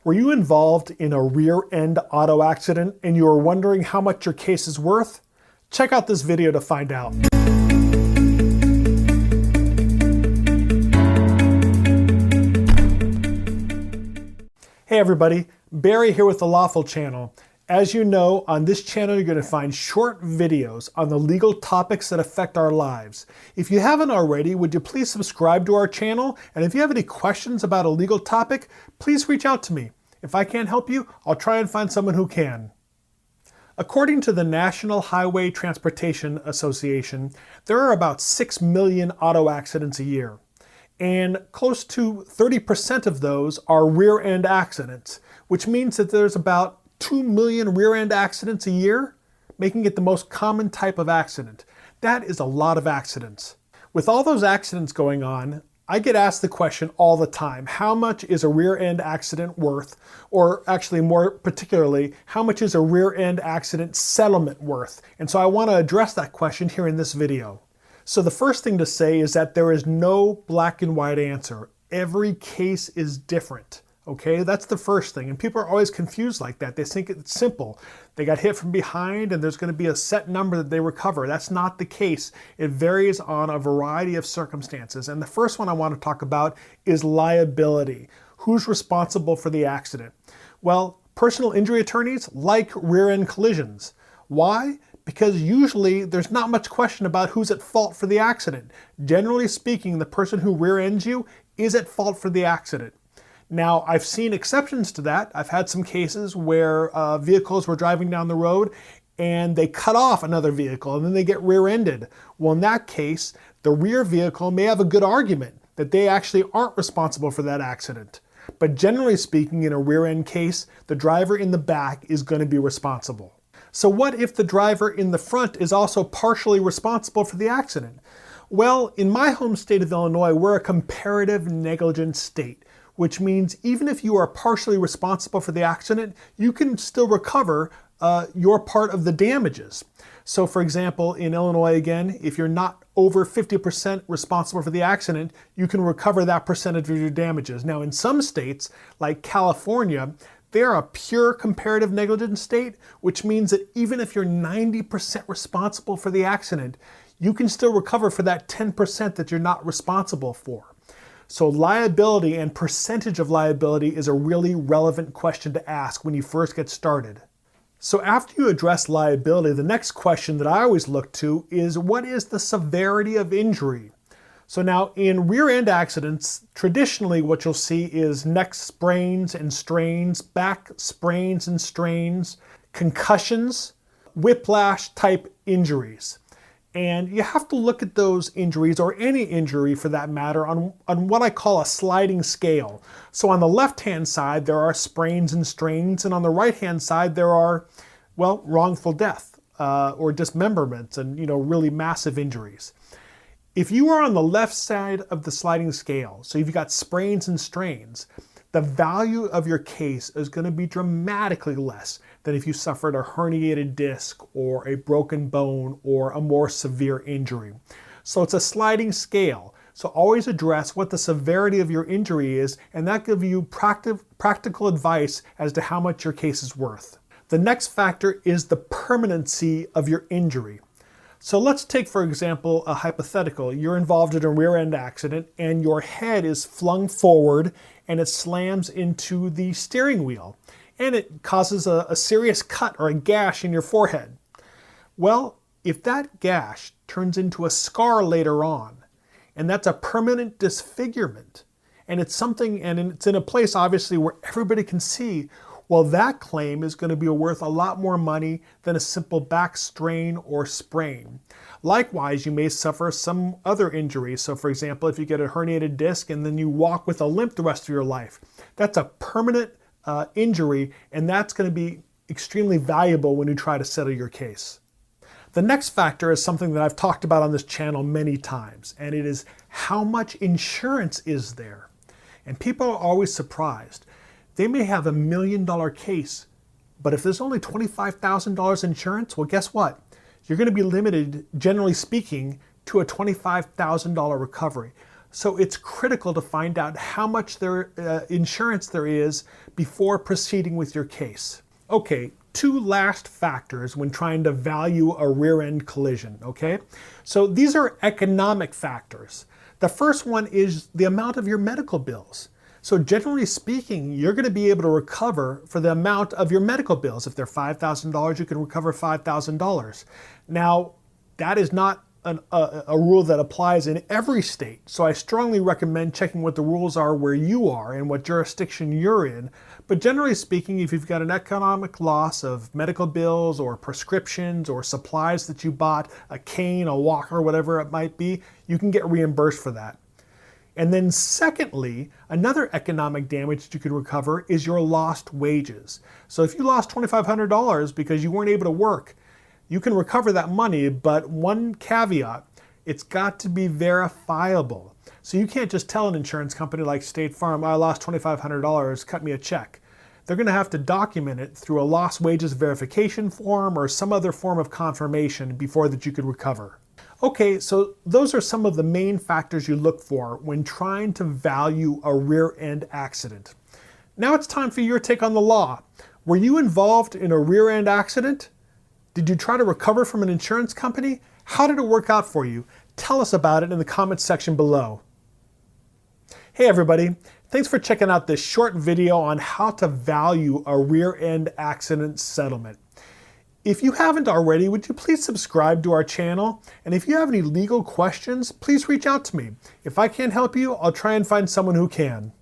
Were you involved in a rear-end auto accident and you are wondering how much your case is worth? Check out this video to find out. Hey everybody, Barry here with the LawFull channel. As you know, on this channel you're going to find short videos on the legal topics that affect our lives. If you haven't already, would you please subscribe to our channel? And if you have any questions about a legal topic, please reach out to me. If I can't help you, I'll try and find someone who can. According to the National Highway Transportation Association, there are about 6 million auto accidents a year. And close to 30% of those are rear-end accidents, which means that there's about 2 million rear-end accidents a year, making it the most common type of accident. That is a lot of accidents. With all those accidents going on, I get asked the question all the time, how much is a rear-end accident worth? Or actually more particularly, how much is a rear-end accident settlement worth? And so I want to address that question here in this video. So the first thing to say is that there is no black and white answer. Every case is different. Okay, that's the first thing. And people are always confused like that. They think it's simple. They got hit from behind and there's going to be a set number that they recover. That's not the case. It varies on a variety of circumstances. And the first one I want to talk about is liability. Who's responsible for the accident? Well, personal injury attorneys like rear-end collisions. Why? Because usually there's not much question about who's at fault for the accident. Generally speaking, the person who rear-ends you is at fault for the accident. Now, I've seen exceptions to that. I've had some cases where vehicles were driving down the road and they cut off another vehicle and then they get rear-ended. Well, in that case, the rear vehicle may have a good argument that they actually aren't responsible for that accident. But generally speaking, in a rear-end case, the driver in the back is going to be responsible. So what if the driver in the front is also partially responsible for the accident? Well, in my home state of Illinois, we're a comparative negligence state, which means even if you are partially responsible for the accident, you can still recover your part of the damages. So for example, in Illinois again, if you're not over 50% responsible for the accident, you can recover that percentage of your damages. Now in some states, like California, they're a pure comparative negligence state, which means that even if you're 90% responsible for the accident, you can still recover for that 10% that you're not responsible for. So liability and percentage of liability is a really relevant question to ask when you first get started. So after you address liability, the next question that I always look to is, what is the severity of injury? So now in rear-end accidents, traditionally what you'll see is neck sprains and strains, back sprains and strains, concussions, whiplash type injuries. And you have to look at those injuries, or any injury for that matter, on what I call a sliding scale. So on the left-hand side, there are sprains and strains, and on the right-hand side, there are, well, wrongful death or dismemberments and, really massive injuries. If you are on the left side of the sliding scale, so you've got sprains and strains, the value of your case is going to be dramatically less than if you suffered a herniated disc or a broken bone or a more severe injury. So it's a sliding scale. So always address what the severity of your injury is, and that gives you practical advice as to how much your case is worth. The next factor is the permanency of your injury. So let's take, for example, a hypothetical. You're involved in a rear-end accident and your head is flung forward and it slams into the steering wheel and it causes a serious cut or a gash in your forehead. Well, if that gash turns into a scar later on, and that's a permanent disfigurement, and it's something, and it's in a place obviously where everybody can see, well, that claim is going to be worth a lot more money than a simple back strain or sprain. Likewise, you may suffer some other injuries. So for example, if you get a herniated disc and then you walk with a limp the rest of your life, that's a permanent injury, and that's going to be extremely valuable when you try to settle your case. The next factor is something that I've talked about on this channel many times, and it is how much insurance is there. And people are always surprised. They may have $1 million case, but if there's only $25,000 insurance, well, guess what? You're going to be limited, generally speaking, to a $25,000 recovery. So it's critical to find out how much insurance there is before proceeding with your case. Okay, two last factors when trying to value a rear-end collision, okay? So these are economic factors. The first one is the amount of your medical bills. So generally speaking, you're going to be able to recover for the amount of your medical bills. If they're $5,000, you can recover $5,000. Now, that is not a rule that applies in every state. So I strongly recommend checking what the rules are where you are and what jurisdiction you're in. But generally speaking, if you've got an economic loss of medical bills or prescriptions or supplies that you bought, a cane, a walker, whatever it might be, you can get reimbursed for that. And then secondly, another economic damage that you can recover is your lost wages. So if you lost $2,500 because you weren't able to work, you can recover that money, but one caveat, it's got to be verifiable. So you can't just tell an insurance company like State Farm, I lost $2,500, cut me a check. They're going to have to document it through a lost wages verification form or some other form of confirmation before that you could recover. Okay, so those are some of the main factors you look for when trying to value a rear-end accident. Now it's time for your take on the law. Were you involved in a rear-end accident? Did you try to recover from an insurance company? How did it work out for you? Tell us about it in the comments section below. Hey everybody, thanks for checking out this short video on how to value a rear-end accident settlement. If you haven't already, would you please subscribe to our channel? And if you have any legal questions, please reach out to me. If I can't help you, I'll try and find someone who can.